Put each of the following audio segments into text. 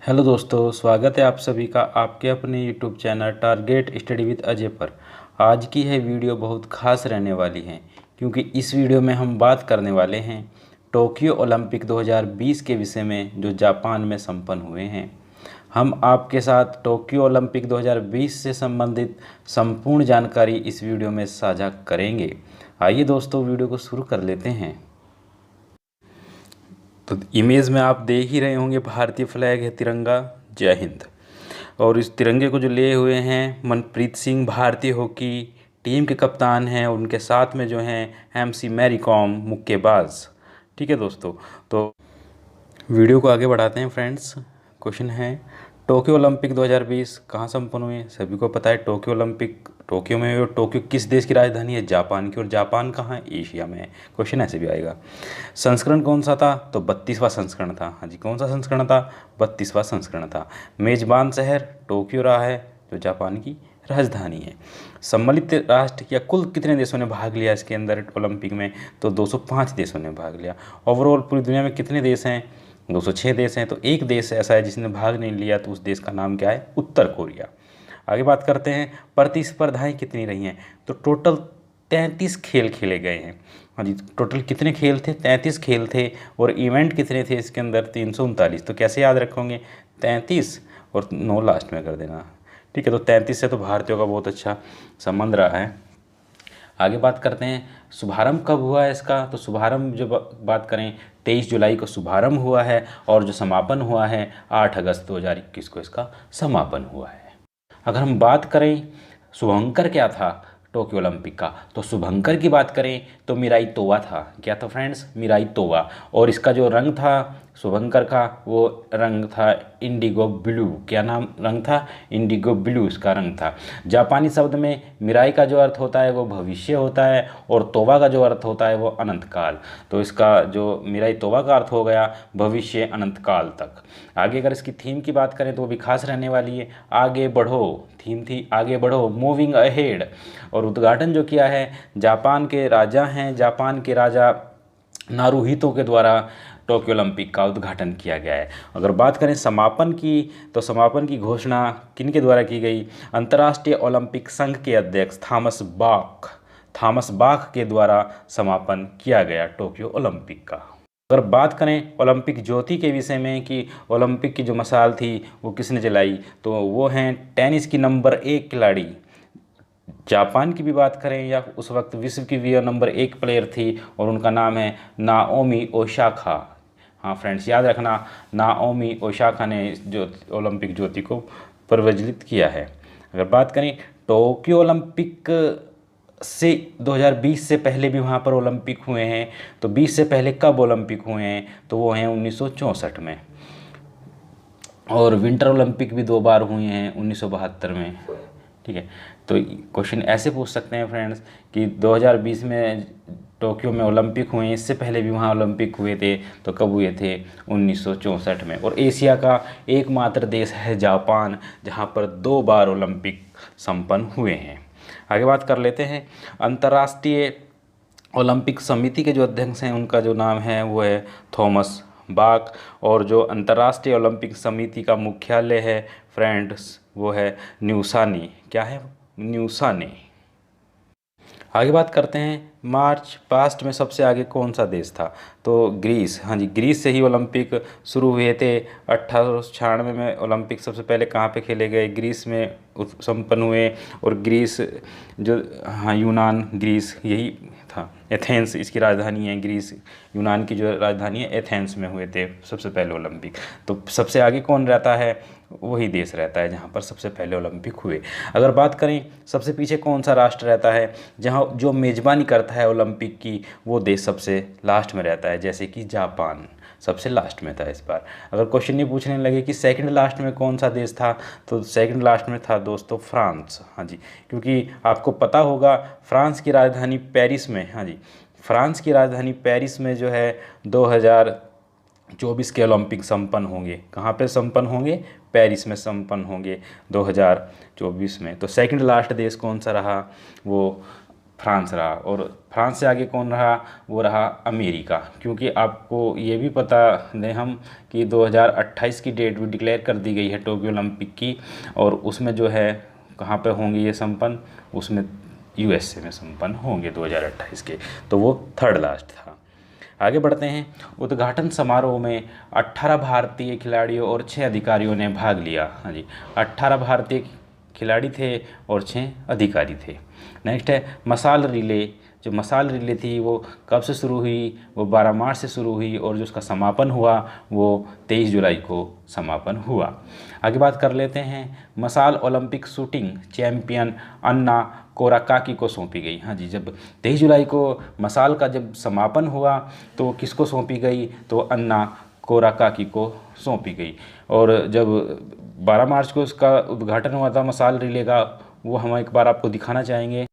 Hello दोस्तों, स्वागत है आप सभी का आपके अपने YouTube channel target study with Ajay पर। आज की यह वीडियो बहुत खास रहने वाली है क्योंकि इस वीडियो में हम बात करने वाले हैं टोक्यो ओलंपिक 2020 के विषय में जो जापान में संपन्न हुए हैं। हम आपके साथ टोक्यो ओलंपिक 2020 से संबंधित संपूर्ण जानकारी इस वीडियो में साझा करेंगे। आइए दोस्तों, वीडियो को शुरू कर लेते हैं। तो इमेज में आप देख ही रहे होंगे, भारतीय फ्लैग है, तिरंगा। जय हिंद। और इस तिरंगे को जो लिए हुए हैं मनप्रीत सिंह, भारतीय हॉकी टीम के कप्तान हैं। उनके साथ में जो हैं MC मैरी कॉम, मुक्केबाज। ठीक है दोस्तों, तो वीडियो को आगे बढ़ाते हैं फ्रेंड्स। क्वेश्चन है, टोक्यो ओलंपिक 2020 कहाँ संपन्न हुए? सभी को पता है टोक्यो ओलंपिक टोक्यो में। और टोक्यो किस देश की राजधानी है? जापान की। और जापान कहाँ है? एशिया में है। क्वेश्चन ऐसे भी आएगा। संस्करण कौन सा था? तो 32वां संस्करण था। हाँ जी, कौन सा संस्करण था? 32वां संस्करण था। मेजबान शहर टोक्यो रहा है, जो जापान की राजधानी है। सम्मिलित राष्ट्र या कुल कितने देशों ने भाग लिया इसके अंदर ओलंपिक में? तो 205 देशों ने भाग लिया। ओवरऑल पूरी दुनिया में कितने देश हैं? 206 देश हैं। तो एक देश ऐसा है जिसने भाग नहीं लिया, तो उस देश का नाम क्या है? उत्तर कोरिया। आगे बात करते हैं, प्रतिस्पर्धाएं कितनी रही हैं? तो टोटल 33 खेल खेले गए हैं। हाँ जी, टोटल कितने खेल थे? 33 खेल थे। और इवेंट कितने थे इसके अंदर? 339। तो कैसे याद रखोगे? 33 और 9 लास्ट में कर देना। ठीक है, तो 33 से तो भारतीयों का बहुत अच्छा संबंध रहा है। आगे बात करते हैं, शुभारंभ कब हुआ है इसका? तो शुभारंभ जो बात करें, 23 जुलाई को शुभारंभ हुआ है। और जो समापन हुआ है 8 अगस्त 2021 को इसका समापन हुआ है। अगर हम बात करें शुभंकर क्या था टोक्यो ओलंपिक का, तो शुभंकर की बात करें तो मिराई तोवा था। क्या था फ्रेंड्स? मिराई तोवा। और इसका जो रंग था शुभंकर का, वो रंग था इंडिगो ब्लू। क्या नाम रंग था? इंडिगो ब्लू इसका रंग था। जापानी शब्द में मिराई का जो अर्थ होता है वो भविष्य होता है, और तोवा का जो अर्थ होता है वो अनंत काल। तो इसका जो मिराई तोवा का अर्थ हो गया भविष्य अनंत काल तक। आगे अगर इसकी थीम की बात करें तो वो भी खास रहने वाली है, आगे बढ़ो। थीम थी आगे बढ़ो, मूविंग अहेड। और उद्घाटन जो किया है जापान के राजा हैं, जापान के राजा नारुहितो के द्वारा टोक्यो ओलंपिक का उद्घाटन किया गया है। अगर बात करें समापन की, तो समापन की घोषणा किन के द्वारा की गई? अंतर्राष्ट्रीय ओलंपिक संघ के अध्यक्ष थॉमस बाख के द्वारा समापन किया गया टोक्यो ओलंपिक का। अगर बात करें ओलंपिक ज्योति के विषय में कि ओलंपिक की जो मशाल थी वो किसने जलाई, तो वो हैं टेनिस की नंबर 1 खिलाड़ी। जापान की भी बात करें या उस वक्त विश्व की भी नंबर 1 प्लेयर थी, और उनका नाम है नाओमी ओसाका। हाँ फ्रेंड्स, याद रखना, नाओमी ओसाका ने जो ओलंपिक ज्योति को प्रज्वलित किया है। अगर बात करें टोक्यो ओलंपिक से 2020 से पहले भी वहाँ पर ओलंपिक हुए हैं, तो 20 से पहले कब ओलंपिक हुए हैं? तो वो हैं 1964 में। और विंटर ओलंपिक भी 2 बार हुए हैं, 1972 में। ठीक है, तो क्वेश्चन ऐसे पूछ सकते हैं फ्रेंड्स कि 2020 में टोक्यो में ओलंपिक हुए, इससे पहले भी वहाँ ओलंपिक हुए थे, तो कब हुए थे? 1964 में। और एशिया का एकमात्र देश है जापान, जहाँ पर 2 बार ओलंपिक संपन्न हुए हैं। आगे बात कर लेते हैं, अंतर्राष्ट्रीय ओलंपिक समिति के जो अध्यक्ष हैं उनका जो नाम है वो है थॉमस बाख। और जो अंतर्राष्ट्रीय ओलंपिक समिति का मुख्यालय है फ्रेंड्स वो है न्यूसानी। क्या है? न्यूसानी। आगे बात करते हैं, मार्च पास्ट में सबसे आगे कौन सा देश था? तो ग्रीस। हाँ जी, ग्रीस से ही ओलंपिक शुरू हुए थे। 1896 में ओलंपिक सबसे पहले कहाँ पे खेले गए? ग्रीस में संपन्न हुए। और ग्रीस जो, हाँ, यूनान ग्रीस यही था। एथेंस इसकी राजधानी है। ग्रीस यूनान की जो राजधानी है एथेंस में हुए थे सबसे पहले ओलंपिक। तो सबसे आगे कौन रहता है? वही देश रहता है जहाँ पर सबसे पहले ओलंपिक हुए। अगर बात करें सबसे पीछे कौन सा राष्ट्र रहता है? जहाँ जो मेज़बानी करता है ओलंपिक की, वो देश सबसे लास्ट में रहता है, जैसे कि जापान सबसे लास्ट में था इस बार। अगर क्वेश्चन ये पूछने लगे कि सेकंड लास्ट में कौन सा देश था, तो सेकंड लास्ट में था दोस्तों फ्रांस। हाँ जी, क्योंकि आपको पता होगा फ्रांस की राजधानी पेरिस में, हाँ जी, फ्रांस की राजधानी पेरिस में जो है 2024 के ओलंपिक संपन्न होंगे। कहाँ पे संपन्न होंगे? पेरिस में संपन्न होंगे 2024 में। तो सेकंड लास्ट देश कौन सा रहा? वो फ्रांस रहा। और फ्रांस से आगे कौन रहा, वो रहा अमेरिका। क्योंकि आपको ये भी पता दें हम कि 2028 की डेट भी डिक्लेयर कर दी गई है टोक्यो ओलंपिक की, और उसमें जो है कहाँ पे होंगे ये संपन्न, उसमें यूएसए में संपन्न होंगे 2028 के। तो वो थर्ड लास्ट था। आगे बढ़ते हैं। उद्घाटन समारोह में 18 भारतीय खिलाड़ियों और 6 अधिकारियों ने भाग लिया। हाँ जी, 18 भारतीय खिलाड़ी थे और 6 अधिकारी थे। नेक्स्ट है मसाल रिले। जो मसाल रिले थी वो कब से शुरू हुई, वो 12 मार्च से शुरू हुई, और जो उसका समापन हुआ वो 23 जुलाई को समापन हुआ। आगे बात कर लेते हैं। मसाल ओलंपिक शूटिंग चैंपियन अन्ना कोराकाकी को सौंपी गई। हाँ जी, जब 23 जुलाई को मसाल का जब समापन हुआ तो किसको सौंपी गई, तो अन्ना कोराकाकी को सौंपी गई। और जब 12 मार्च को उसका उद्घाटन हुआ था मसाल रिले का, वो हम एक बार आपको दिखाना चाहेंगे।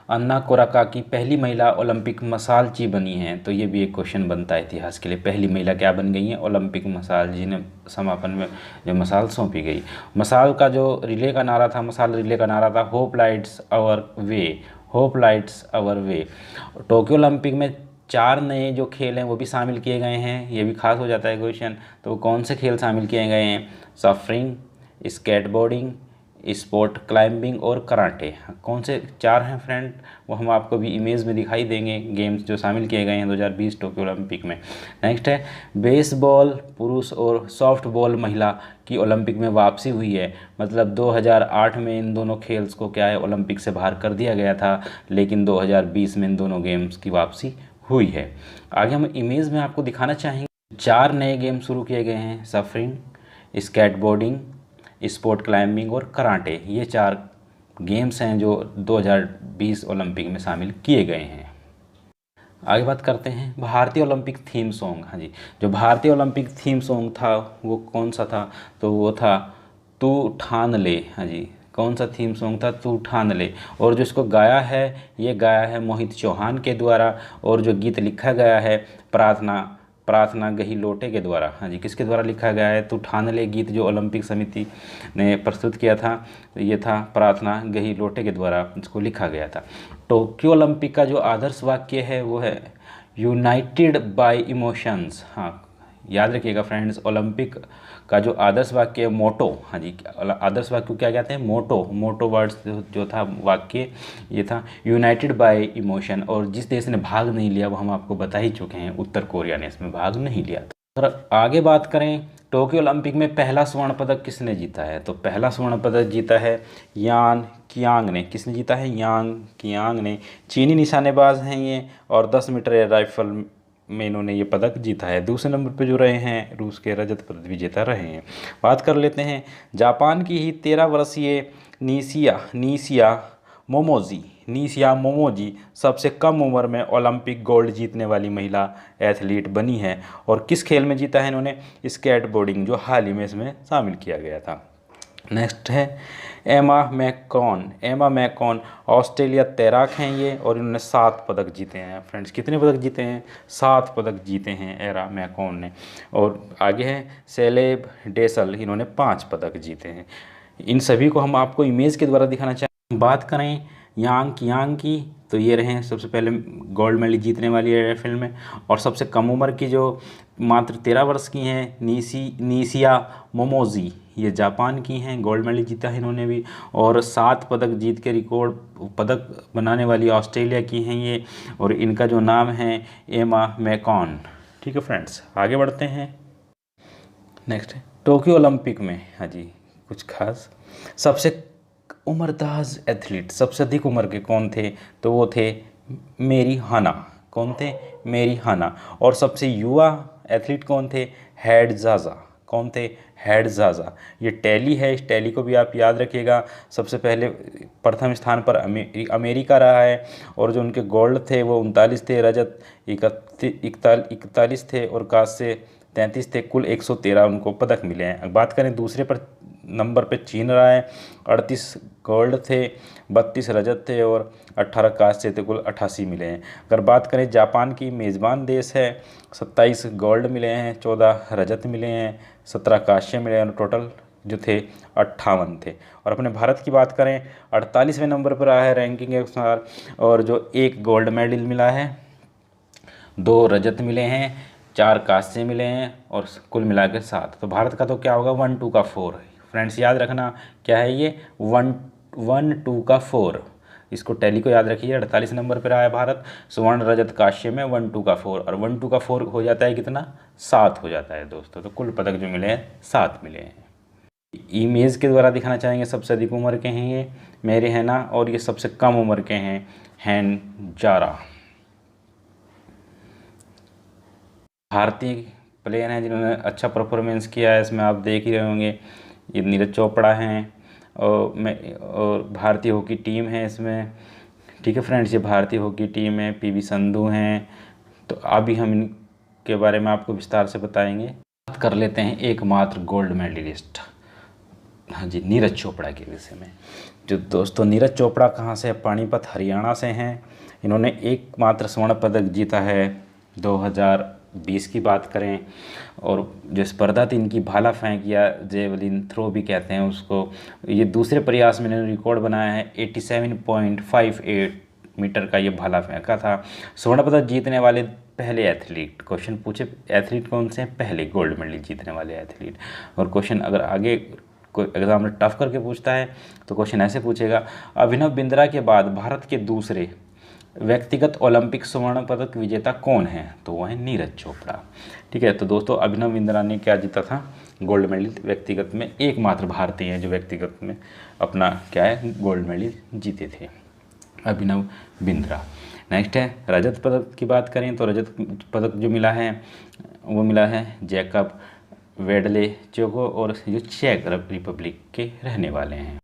अन्ना कोराकाकी पहली महिला ओलंपिक मसालची बनी हैं। तो ये भी एक क्वेश्चन बनता है इतिहास के लिए, पहली महिला क्या बन गई हैं, ओलंपिक मसाल, जिन्हें समापन में जो मसाल सौंपी गई। मसाल का जो रिले का नारा था, मसाल रिले का नारा था hope lights our way, hope lights our way. Tokyo Olympic में 4 नए जो खेल हैं वो भी शामिल किए गए हैं, ये भी खास हो जाता है क्वेश्चन। तो कौन से खेल शामिल किए गए हैं, सफरिंग, स्केटबोर्डिंग, स्पोर्ट क्लाइंबिंग और कराटे। कौन से 4 हैं फ्रेंड, वो हम आपको भी इमेज में दिखाई देंगे, गेम्स जो शामिल किए गए हैं 2020 टोक्यो ओलंपिक में। नेक्स्ट है बेसबॉल पुरुष और सॉफ्टबॉल महिला की ओलंपिक में वापसी हुई है। मतलब 2008 में इन दोनों खेल्स को क्या है ओलंपिक से बाहर कर दिया गया था, लेकिन 2020 में इन दोनों गेम्स की वापसी हुई है। आगे हम इमेज में आपको दिखाना चाहेंगे 4 नए गेम शुरू किए गए हैं, सफरिंग, स्केटबोर्डिंग, स्पोर्ट क्लाइंबिंग और कराटे। ये 4 गेम्स हैं जो 2020 ओलंपिक में शामिल किए गए हैं। आगे बात करते हैं भारतीय ओलंपिक थीम सॉन्ग। हाँ जी, जो भारतीय ओलंपिक थीम सॉन्ग था वो कौन सा था, तो वो था तू ठान ले। हाँ जी, कौन सा थीम सॉन्ग था, तू ठान ले। और जो इसको गाया है, ये गाया है मोहित चौहान के द्वारा, और जो गीत लिखा गया है प्रार्थना गहिलोटे के द्वारा। हाँ जी, किसके द्वारा लिखा गया है, तू ठान ले गीत जो ओलंपिक समिति ने प्रस्तुत किया था, ये था प्रार्थना गहिलोटे के द्वारा इसको लिखा गया था। टोक्यो ओलंपिक का जो आदर्श वाक्य है वो है यूनाइटेड बाय इमोशंस। हाँ, याद रखिएगा फ्रेंड्स, ओलंपिक का जो आदर्श वाक्य है मोटो। हाँ जी, आदर्श वाक्य क्या कहते हैं, मोटो वर्ड्स जो था वाक्य, ये था यूनाइटेड बाय इमोशन। और जिस देश ने भाग नहीं लिया वो हम आपको बता ही चुके हैं, उत्तर कोरिया ने इसमें भाग नहीं लिया था। और आगे बात करें टोक्यो ओलंपिक में पहला स्वर्ण पदक किसने जीता है, तो पहला स्वर्ण पदक जीता है यान कियांग ने। किसने जीता है, यान कियांग ने। चीनी निशानेबाज हैं ये, और 10 मीटर एयर राइफल में इन्होंने ये पदक जीता है। दूसरे नंबर पे जो रहे हैं रूस के रजत पदक विजेता रहे हैं। बात कर लेते हैं जापान की ही 13 वर्षीय निशिया मोमोजी सबसे कम उम्र में ओलंपिक गोल्ड जीतने वाली महिला एथलीट बनी है। और किस खेल में जीता है इन्होंने, स्केटबोर्डिंग, जो हाल ही में इसमें शामिल किया गया था। नेक्स्ट है एमा मैकॉन ऑस्ट्रेलिया तैराक हैं ये, और इन्होंने 7 पदक जीते हैं। फ्रेंड्स, कितने पदक जीते हैं, 7 पदक जीते हैं एरा मैकॉन ने। और आगे है सेलेब डेसल, इन्होंने 5 पदक जीते हैं। इन सभी को हम आपको इमेज के द्वारा दिखाना चाहें। बात करें यांग कियांग की, तो ये रहे सबसे पहले गोल्ड मेडल जीतने वाली राइफल में। और सबसे कम उम्र की जो मात्र 13 वर्ष की हैं निशिया मोमोजी, ये जापान की हैं, गोल्ड मेडल जीता है इन्होंने भी। और 7 पदक जीत के रिकॉर्ड पदक बनाने वाली ऑस्ट्रेलिया की हैं ये, और इनका जो नाम है एमा मैकॉन। ठीक है फ्रेंड्स, आगे बढ़ते हैं। नेक्स्ट है टोक्यो ओलंपिक में, हाँ जी, कुछ खास सबसे उम्रदराज एथलीट, सबसे अधिक उम्र के कौन थे, तो वो थे मेरी हाना। कौन थे, मेरी हाना। और सबसे युवा एथलीट कौन थे, हैड जाजा। कौन थे, हैड जाजा। ये टैली है, इस टैली को भी आप याद रखिएगा। सबसे पहले प्रथम स्थान पर अमेरिका रहा है, और जो उनके गोल्ड थे वो 39 थे, रजत 41 थे, और कांस्य 33 थे। कुल 113 उनको पदक मिले हैं। बात करें दूसरे पर नंबर पे चीन रहा है, 38 गोल्ड थे, 32 रजत थे, और 18 कांस्य थे, कुल 88 मिले हैं। अगर बात करें जापान की, मेज़बान देश है, 27 गोल्ड मिले हैं, 14 रजत मिले हैं, 17 कांस्य मिले हैं, और टोटल जो थे 58 थे। और अपने भारत की बात करें 48वें नंबर पर आया है रैंकिंग के अनुसार, और जो 1 गोल्ड मेडल मिला है, 2 रजत मिले हैं, 4 कांस्य मिले हैं और कुल मिलाकर 7। तो भारत का तो क्या होगा 1 2 का 4 है फ्रेंड्स, याद रखना क्या है ये 1 1 2 का 4, इसको टैली को याद रखिए। 48 नंबर पर आया भारत, स्वर्ण रजत कांस्य में 1 2 का 4, और 1 2 का 4 हो जाता है कितना 7 हो जाता है दोस्तों। तो कुल पदक जो मिले हैं 7 मिले हैं। इमेज के द्वारा दिखाना चाहेंगे सबसे अधिक उम्र के हैं ये मेरे है ना, और ये सबसे कम उम्र के हैं हैन जारा। भारतीय प्लेयर हैं जिन्होंने अच्छा परफॉर्मेंस किया है, इसमें आप देख ही रहे होंगे, ये नीरज चोपड़ा हैं और भारतीय हॉकी टीम है इसमें। ठीक है फ्रेंड्स, ये भारतीय हॉकी टीम है, पीवी संधू हैं। तो अभी हम इनके बारे में आपको विस्तार से बताएंगे। बात कर लेते हैं एकमात्र गोल्ड मेडलिस्ट, हाँ जी, नीरज चोपड़ा के विषय में। जो दोस्तों नीरज चोपड़ा कहाँ से, पानीपत हरियाणा से हैं। इन्होंने एकमात्र स्वर्ण पदक जीता है 2020 की बात करें, और जो स्पर्धा थी इनकी भाला फेंक या जेवलिन थ्रो भी कहते हैं उसको, ये दूसरे प्रयास में इन्होंने रिकॉर्ड बनाया है। 87.58 मीटर का ये भाला फेंका था। स्वर्ण पदक जीतने वाले पहले एथलीट, क्वेश्चन पूछे एथलीट कौन से हैं, पहले गोल्ड मेडल जीतने वाले एथलीट। और क्वेश्चन अगर आगे कोई एग्जाम में टफ करके पूछता है तो क्वेश्चन ऐसे पूछेगा, अभिनव बिंद्रा के बाद भारत के दूसरे व्यक्तिगत ओलंपिक स्वर्ण पदक विजेता कौन है, तो वह है नीरज चोपड़ा। ठीक है, तो दोस्तों अभिनव बिंद्रा ने क्या जीता था, गोल्ड मेडल व्यक्तिगत में, एकमात्र भारतीय हैं जो व्यक्तिगत में अपना क्या है गोल्ड मेडल जीते थे, अभिनव बिंद्रा। नेक्स्ट है रजत पदक की बात करें तो रजत पदक जो मिला है वो मिला है जैकब वेडलेचको, और जो चेक रिपब्लिक के रहने वाले हैं।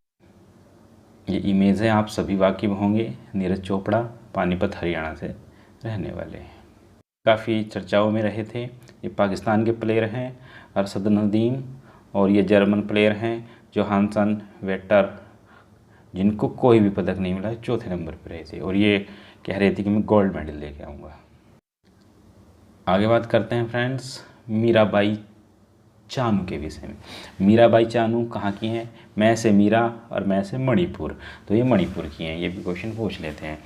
ये इमेज है, आप सभी वाकिफ होंगे, नीरज चोपड़ा पानीपत हरियाणा से रहने वाले हैं, काफ़ी चर्चाओं में रहे थे। ये पाकिस्तान के प्लेयर हैं अरशद नदीम, और ये जर्मन प्लेयर हैं जोहानसन वेटर, जिनको कोई भी पदक नहीं मिला, चौथे नंबर पर रहे थे, और ये कह रहे थे कि मैं गोल्ड मेडल लेके आऊँगा। आगे बात करते हैं फ्रेंड्स मीराबाई चानू के विषय में। मीराबाई चानू कहाँ की हैं, मैं से मीरा और मैं से मणिपुर, तो ये मणिपुर की हैं, ये भी क्वेश्चन पूछ लेते हैं।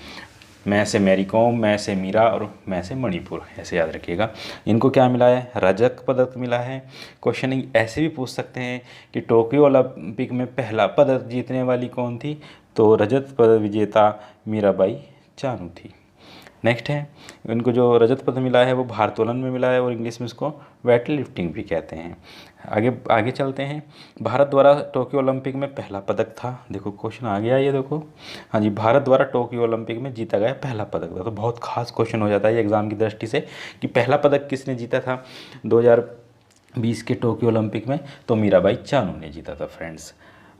मैं से मैरी कॉम, मैं से मीरा और मैं से मणिपुर, ऐसे याद रखिएगा। इनको क्या मिला है, रजत पदक मिला है। क्वेश्चन ऐसे भी पूछ सकते हैं कि टोक्यो ओलंपिक में पहला पदक जीतने वाली कौन थी, तो रजत पदक विजेता मीराबाई चानू थी। नेक्स्ट है, इनको जो रजत पदक मिला है वो भारोत्तोलन में मिला है, और इंग्लिश में इसको वेट लिफ्टिंग भी कहते हैं। आगे चलते हैं। भारत द्वारा टोक्यो ओलंपिक में पहला पदक था, देखो क्वेश्चन आ गया ये देखो, हाँ जी, भारत द्वारा टोक्यो ओलंपिक में जीता गया पहला पदक था। तो बहुत खास क्वेश्चन हो जाता है ये एग्ज़ाम की दृष्टि से कि पहला पदक किसने जीता था 2020 के टोक्यो ओलंपिक में, तो मीराबाई चानू ने जीता था फ्रेंड्स।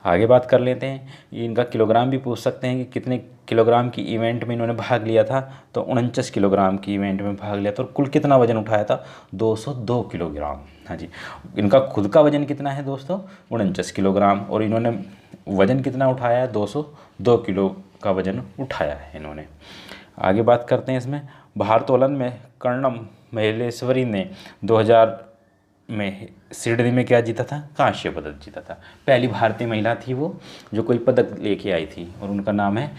आगे बात कर लेते हैं, इनका किलोग्राम भी पूछ सकते हैं कि कितने किलोग्राम की इवेंट में इन्होंने भाग लिया था, तो 49 किलोग्राम की इवेंट में भाग लिया था। और कुल कितना वजन उठाया था 202 किलोग्राम, हाँ जी। इनका खुद का वजन कितना है दोस्तों 49 किलोग्राम, और इन्होंने वजन कितना उठाया है 202 किलो का वजन उठाया है इन्होंने। आगे बात करते हैं इसमें भारोत्तोलन में कर्णम महेश्वरी ने 2000 में सिडनी में क्या जीता था, कांस्य पदक जीता था। पहली भारतीय महिला थी वो जो कोई पदक लेके आई थी, और उनका नाम है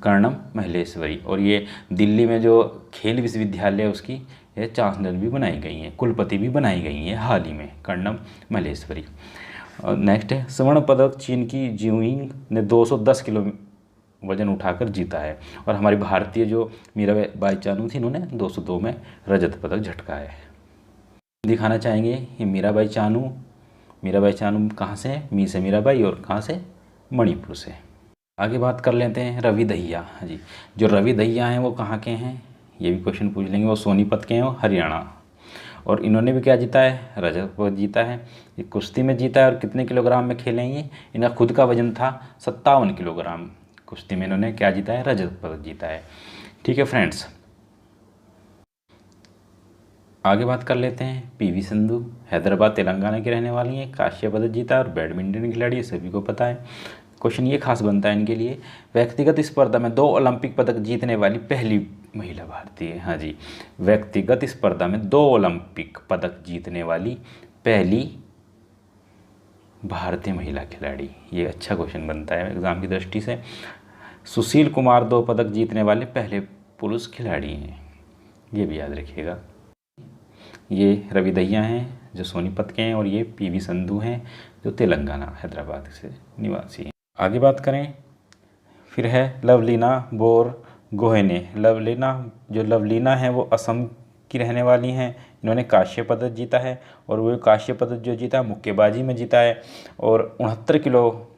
कर्णम महेश्वरी। और ये दिल्ली में जो खेल विश्वविद्यालय उसकी ये चांसलर भी बनाई गई हैं, कुलपति भी बनाई गई हैं हाल ही में, कर्णम महेश्वरी। और नेक्स्ट है स्वर्ण पदक चीन की जिउइंग ने 210 किलो वजन उठाकर जीता है, और हमारी भारतीय जो मीराबाई चानू थी इन्होंने 202 में रजत पदक झटका है। दिखाना चाहेंगे ये मीराबाई चानू कहाँ से है, मी से मीराबाई और कहाँ से, मणिपुर से। आगे बात कर लेते हैं रवि दहिया, हाँ जी, जो रवि दहिया हैं वो कहाँ के हैं, ये भी क्वेश्चन पूछ लेंगे। वो सोनीपत के हैं, वो हरियाणा, और इन्होंने भी क्या जीता है, रजत पदक जीता है। ये कुश्ती में जीता है, और कितने किलोग्राम में खेलेंगे, इनका खुद का वजन था 57 किलोग्राम, कुश्ती में इन्होंने क्या जीता है, रजत पदक जीता है। ठीक है फ्रेंड्स, आगे बात कर लेते हैं पीवी संधू, हैदराबाद तेलंगाना की रहने वाली हैं, कांस्य पदक जीता और बैडमिंटन खिलाड़ी, सभी को पता है। क्वेश्चन ये खास बनता है इनके लिए, व्यक्तिगत स्पर्धा में 2 ओलंपिक पदक जीतने वाली पहली महिला भारतीय, हाँ जी, व्यक्तिगत स्पर्धा में 2 ओलंपिक पदक जीतने वाली पहली भारतीय महिला खिलाड़ी? ये अच्छा क्वेश्चन बनता है एग्ज़ाम की दृष्टि से। सुशील कुमार 2 पदक जीतने वाले पहले पुरुष खिलाड़ी हैं, ये भी याद रखिएगा। ये रवि दहिया हैं जो सोनीपत के हैं, और ये पीवी संधू हैं जो तेलंगाना हैदराबाद से निवासी हैं। आगे बात करें, फिर है लवलीना बोरगोहेने। लवलीना है वो असम की रहने वाली हैं। इन्होंने कांस्य पदक जीता है, और वो कांस्य पदक जो जीता है मुक्केबाजी में जीता है, और 69 किलो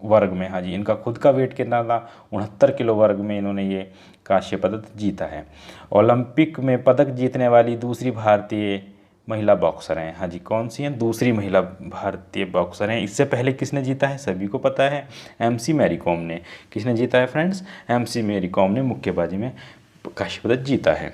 वर्ग में, हाँ जी, इनका खुद का वेट कितना था, 69 किलो वर्ग में इन्होंने ये कांस्य पदक जीता है। ओलंपिक में पदक जीतने वाली दूसरी भारतीय महिला बॉक्सर हैं। हाँ जी, कौन सी हैं? दूसरी महिला भारतीय बॉक्सर हैं। इससे पहले किसने जीता है? सभी को पता है, MC मैरी कॉम ने। किसने जीता है फ्रेंड्स? MC मैरी कॉम ने मुक्केबाजी में कांस्य पदक जीता है।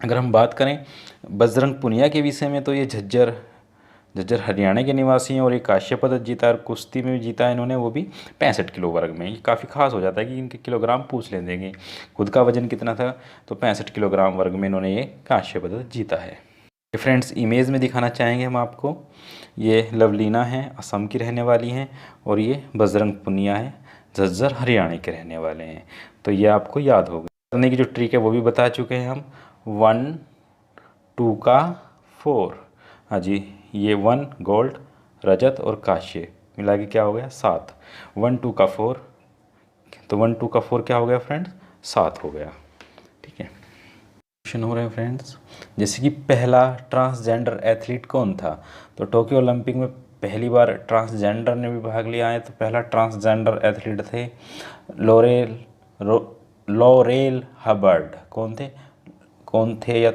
अगर हम बात करें बजरंग पुनिया के विषय में, तो ये झज्जर हरियाणा के निवासी हैं, और ये कांस्य पदक जीता है, और कुश्ती में भी जीता है इन्होंने, वो भी 65 किलो वर्ग में। ये काफ़ी खास हो जाता है कि इनके किलोग्राम पूछ लेते हैं, खुद का वजन कितना था, तो 65 किलोग्राम वर्ग में इन्होंने ये कांस्य पदक जीता है। फ्रेंड्स, इमेज में दिखाना चाहेंगे हम आपको, ये लवलीना है, असम की रहने वाली हैं, और ये बजरंग पुनिया है, झज्जर हरियाणा के रहने वाले हैं। तो ये आपको याद होगा। करने की जो ट्रिक है वो भी बता चुके हैं हम। 1 2 का 4, हाँ जी, ये 1 गोल्ड, रजत और कांस्य मिला के क्या हो गया? 7। 1 2 का 4, तो 1 2 का 4 क्या हो गया फ्रेंड्स? 7 हो गया। ठीक है, क्वेश्चन हो रहे हैं फ्रेंड्स, जैसे कि पहला ट्रांसजेंडर एथलीट कौन था? तो टोक्यो ओलंपिक में पहली बार ट्रांसजेंडर ने भी भाग लिया है। तो पहला ट्रांसजेंडर एथलीट थे लॉरेल हबर्ड। कौन थे या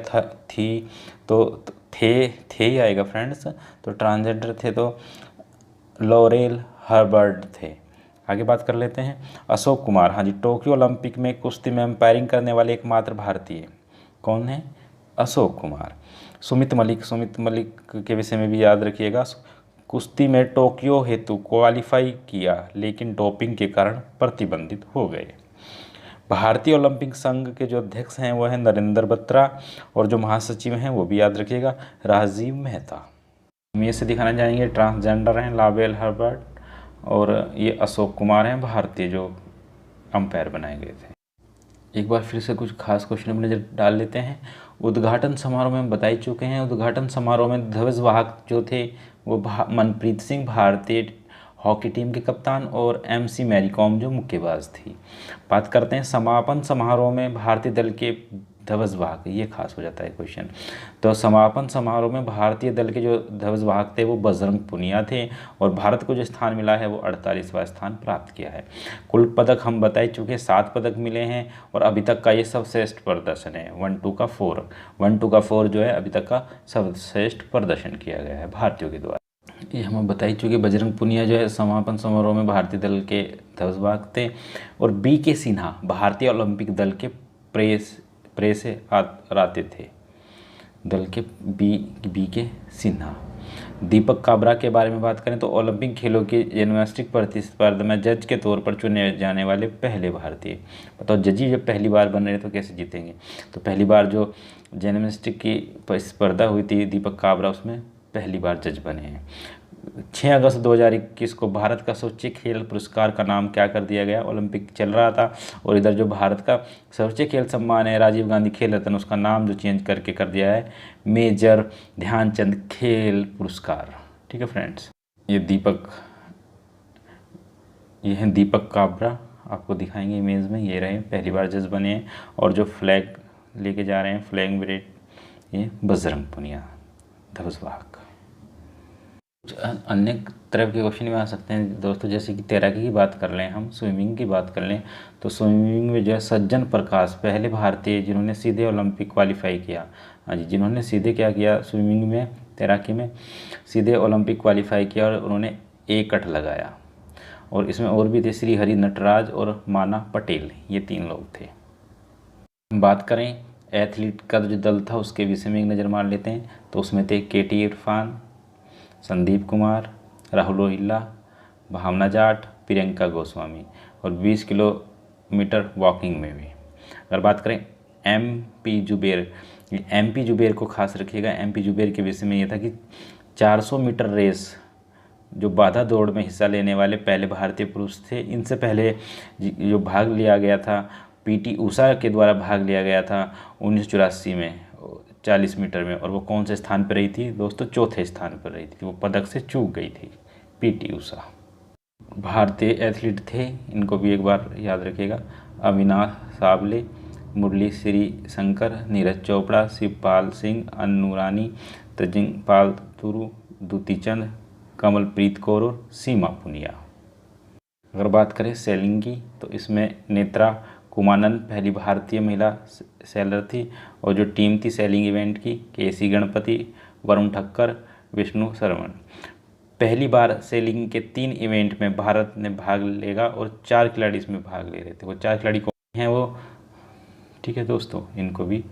थी? तो थे ही आएगा फ्रेंड्स। तो ट्रांसजेंडर थे तो लॉरेल हबर्ड थे। आगे बात कर लेते हैं, अशोक कुमार। हाँ जी, टोक्यो ओलंपिक में कुश्ती में एम्पायरिंग करने वाले एकमात्र भारतीय कौन है? अशोक कुमार। सुमित मलिक के विषय में भी याद रखिएगा। कुश्ती में टोक्यो हेतु क्वालिफाई किया, लेकिन डोपिंग के कारण प्रतिबंधित हो गए। भारतीय ओलंपिक संघ के जो अध्यक्ष हैं वो हैं नरेंद्र बत्रा, और जो महासचिव हैं वो भी याद रखिएगा, राजीव मेहता। हम ये से दिखाना चाहेंगे, ट्रांसजेंडर हैं लावेल हर्बर्ट, और ये अशोक कुमार हैं भारतीय जो अंपायर बनाए गए थे। एक बार फिर से कुछ खास क्वेश्चन अपने नजर डाल लेते हैं। उद्घाटन समारोह में हम बता ही चुके हैं। उद्घाटन समारोह में ध्वजवाहक जो थे वो मनप्रीत सिंह भारतीय हॉकी टीम के कप्तान, और MC मैरी कॉम जो मुक्केबाज थी। बात करते हैं समापन समारोह में भारतीय दल के ध्वजवाहक, ये खास हो जाता है क्वेश्चन। तो समापन समारोह में भारतीय दल के जो ध्वजवाहक थे वो बजरंग पुनिया थे, और भारत को जो स्थान मिला है वो 48वां स्थान प्राप्त किया है। कुल पदक हम बता ही चुके, 7 पदक मिले हैं, और अभी तक का ये सर्वश्रेष्ठ प्रदर्शन है। 1 2 का 4 जो है अभी तक का सर्वश्रेष्ठ प्रदर्शन किया गया है भारतीयों के द्वारा। ये हम बता ही चुके, बजरंग पुनिया जो है समापन समारोह में भारतीय दल के ध्वजवाहक थे, और BK सिन्हा भारतीय ओलंपिक दल के प्रेस से आते थे। दल के BK सिन्हा। दीपक काबरा के बारे में बात करें तो ओलंपिक खेलों की जिम्नास्टिक प्रतिस्पर्धा में जज के तौर पर चुने जाने वाले पहले भारतीय। बताओ, जज ही जब पहली बार बन रहे तो कैसे जीतेंगे? तो पहली बार जो जिम्नास्टिक की स्पर्धा हुई थी, दीपक काबरा उसमें पहली बार जज बने हैं। 6 अगस्त 2021 को भारत का सर्वोच्च खेल पुरस्कार का नाम क्या कर दिया गया? ओलंपिक चल रहा था, और इधर जो भारत का सर्वोच्च खेल सम्मान है राजीव गांधी खेल रत्न, उसका नाम जो चेंज करके कर दिया है मेजर ध्यानचंद खेल पुरस्कार। ठीक है फ्रेंड्स, ये हैं दीपक काबरा, आपको दिखाएंगे इमेज में, ये रहे पहली बार जज बने हैं। और जो फ्लैग लेके जा रहे हैं, फ्लैग ब्रेड, ये बजरंग पुनिया ध्वजवाहक। अन्य तरह के क्वेश्चन में आ सकते हैं दोस्तों, जैसे कि तैराकी की बात कर लें, हम स्विमिंग की बात कर लें, तो स्विमिंग में जो है सज्जन प्रकाश पहले भारतीय जिन्होंने सीधे ओलंपिक क्वालिफाई किया। हाँ जी, जिन्होंने सीधे क्या किया स्विमिंग में, तैराकी में सीधे ओलंपिक क्वालिफाई किया, और उन्होंने 1 कट लगाया। और इसमें और भी थे, श्री हरि नटराज और माना पटेल, ये 3 लोग थे। बात करें एथलीट का जो दल था उसके विषय में एक नज़र मार लेते हैं। तो उसमें थे KT इरफान, संदीप कुमार, राहुल रोहिल्ला, भावना जाट, प्रियंका गोस्वामी, और 20 किलोमीटर वॉकिंग में भी। अगर बात करें MP जुबेर, MP जुबेर को खास रखिएगा। MP जुबेर के विषय में ये था कि 400 मीटर रेस जो बाधा दौड़ में हिस्सा लेने वाले पहले भारतीय पुरुष थे। इनसे पहले जो भाग लिया गया था पीटी ऊषा के द्वारा भाग लिया गया था 1984 में 40 मीटर में, और वो कौन से स्थान पर रही थी दोस्तों? चौथे स्थान पर रही थी। वो पदक से चूक गई थी पीटी ऊषा। भारतीय एथलीट थे, इनको भी एक बार याद रखिएगा, अविनाश सावले, मुरली श्री शंकर, नीरज चोपड़ा, शिवपाल सिंह, अन्नू रानी, तजिंगपाल तुरु, दुती चंद, कमलप्रीत कौर और सीमा पुनिया। अगर बात करें सेलिंग की तो इसमें नेत्रा कुमानन पहली भारतीय महिला सेलर थी, और जो टीम थी सेलिंग इवेंट की केसी गणपति, वरुण ठक्कर, विष्णु सरवण। पहली बार सेलिंग के 3 इवेंट में भारत ने भाग लेगा और 4 खिलाड़ी इसमें भाग ले रहे थे। वो 4 खिलाड़ी कौन हैं वो? ठीक है दोस्तों, इनको भी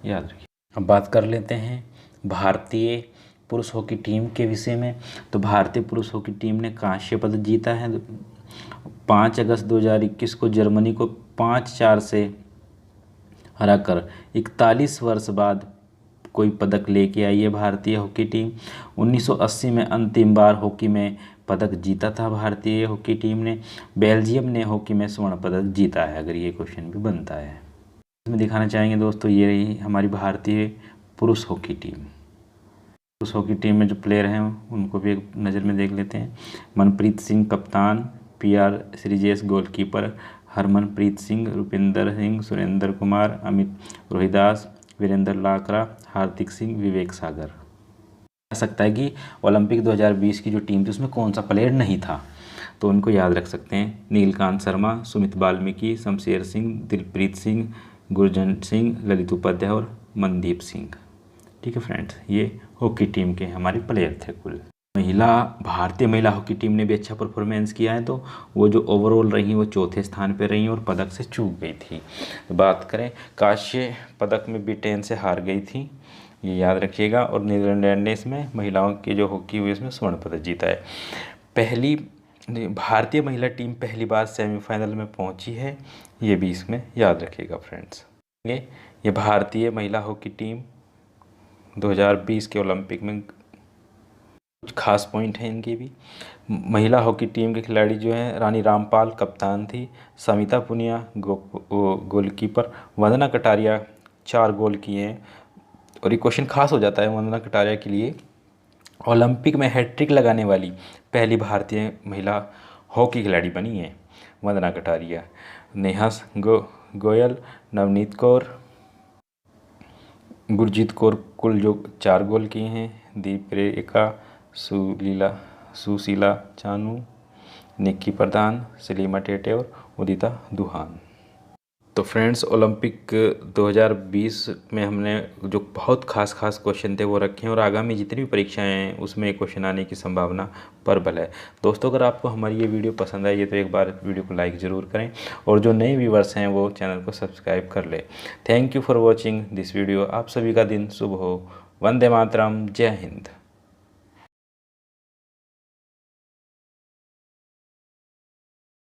याद रखिए। अब बात कर लेते हैं भारतीय पुरुष हॉकी टीम के विषय में। तो भारतीय पुरुष हॉकी टीम ने कांस्य पदक जीता है। 5 अगस्त 2021 को जर्मनी को 5-4 से हराकर 41 वर्ष बाद कोई पदक लेके आई है भारतीय हॉकी टीम। 1980 में अंतिम बार हॉकी में पदक जीता था भारतीय हॉकी टीम ने। बेल्जियम ने हॉकी में स्वर्ण पदक जीता है, अगर ये क्वेश्चन भी बनता है। इसमें दिखाना चाहेंगे दोस्तों, ये रही हमारी भारतीय पुरुष हॉकी टीम। पुरुष हॉकी टीम में जो प्लेयर हैं उनको भी एक नज़र में देख लेते हैं। मनप्रीत सिंह कप्तान, PR श्रीजेश गोलकीपर, हरमनप्रीत सिंह, रुपिंदर सिंह, सुरेंद्र कुमार, अमित रोहिदास, वीरेंद्र लाकरा, हार्दिक सिंह, विवेक सागर। कह सकता है कि ओलंपिक 2020 की जो टीम थी उसमें कौन सा प्लेयर नहीं था, तो उनको याद रख सकते हैं। नीलकांत शर्मा, सुमित वाल्मीकि, शमशेर सिंह, दिलप्रीत सिंह, गुरजंट सिंह, ललित उपाध्याय और मनदीप सिंह। ठीक है फ्रेंड्स, ये हॉकी टीम के हमारे प्लेयर थे कुल। भारतीय महिला हॉकी टीम ने भी अच्छा परफॉर्मेंस किया है, तो वो जो ओवरऑल रही वो 4थे स्थान पर रही और पदक से चूक गई थी। तो बात करें कांस्य पदक में ब्रिटेन से हार गई थी, ये याद रखिएगा। और नीदरलैंड ने इसमें महिलाओं की जो हॉकी हुई इसमें स्वर्ण पदक जीता है। पहली भारतीय महिला टीम पहली बार सेमीफाइनल में पहुंची है, ये भी इसमें याद रखिएगा फ्रेंड्स। ये भारतीय महिला हॉकी टीम 2020 के ओलंपिक में कुछ खास पॉइंट हैं इनकी भी। महिला हॉकी टीम के खिलाड़ी जो हैं रानी रामपाल कप्तान थी, समिता पुनिया गोलकीपर, वंदना कटारिया 4 गोल किए हैं। और ये क्वेश्चन खास हो जाता है वंदना कटारिया के लिए, ओलंपिक में हैट्रिक लगाने वाली पहली भारतीय महिला हॉकी खिलाड़ी बनी है वंदना कटारिया। नेहा गोयल, नवनीत कौर, गुरजीत कौर कुल जो 4 गोल किए हैं, दीपरेखा, सुशीला चानू, निक्की प्रधान, सलीमा टेटे और उदिता दुहान। तो फ्रेंड्स, ओलंपिक 2020 में हमने जो बहुत खास क्वेश्चन थे वो रखे हैं, और आगामी जितनी भी परीक्षाएं हैं उसमें क्वेश्चन आने की संभावना प्रबल है। दोस्तों, अगर आपको हमारी ये वीडियो पसंद आई है तो एक बार वीडियो को लाइक ज़रूर करें, और जो नए व्यूवर्स हैं वो चैनल को सब्सक्राइब कर लें। Thank you for watching this video. आप सभी का दिन शुभ हो। वंदे मातरम। जय हिंद।